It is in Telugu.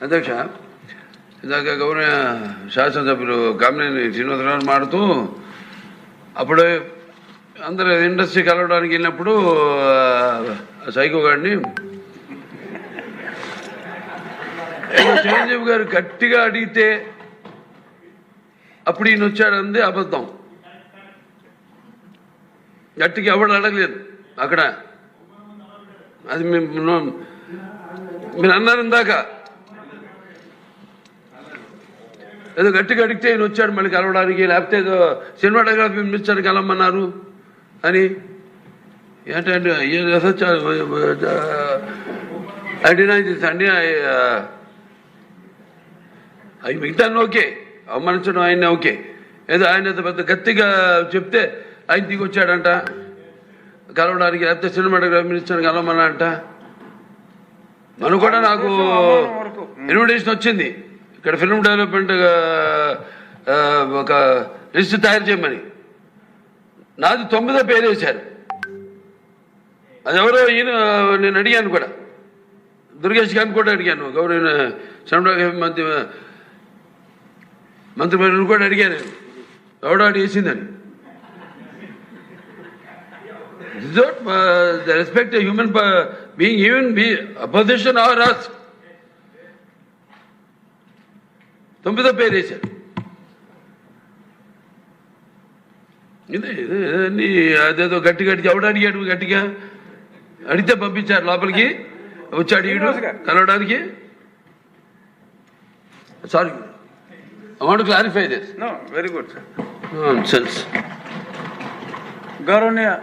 అధ్యక్ష, ఇందాక గౌరవ శాసనసభ్యులు కామినేని శ్రీనివాసరావు మాడుతూ అప్పుడు అందరూ ఇండస్ట్రీ కలవడానికి వెళ్ళినప్పుడు సైకో గారిని చిరంజీవి గారు గట్టిగా అడిగితే అప్పుడు ఈయన వచ్చాడంది అబద్ధం. గట్టిగా ఎవడు అడగలేదు అక్కడ. అది మీరు అన్నారు ఇందాక, ఏదో గట్టిగా అడిగితే ఈయన వచ్చాడు మళ్ళీ కలవడానికి, లేకపోతే ఏదో సినిమాటోగ్రఫీ మినిస్టర్ కలవమన్నారు అని. ఏంటంటే అండి అవి మిగతా ఓకే, అవమానించడం ఆయన ఓకే. ఏదో ఆయన పెద్ద గట్టిగా చెప్తే ఆయన దిగి వచ్చాడంట కలవడానికి, లేకపోతే సినిమాటోగ్రఫీ మినిస్టర్ కలవమన్నా అంట. మనం కూడా నాకు ఇన్విటేషన్ వచ్చింది ఇక్కడ ఫిల్మ్ డెవలప్మెంట్ ఒక లిస్ట్ తయారు చేయమని. నాది 9వ పేరు వేశారు. అది ఎవరో ఈయన నేను అడిగాను కూడా, దుర్గేష్ గారిని కూడా అడిగాను, గౌరవ సినిమాటోగ్రఫీ మంత్రివర్యులు కూడా అడిగాను ఎవడో అడిగేసిందని. The respect a human being, even be opposition or us. 9వ పేరు వేశారు. ఇదే అదేదో గట్టి ఎవడు అడిగాడు, గట్టిగా అడిగితే పంపించారు లోపలికి, వచ్చి అడిగాడు కలవడానికి. Sorry, I want to clarify this. No, very good, sir. Nonsense. Gauraniya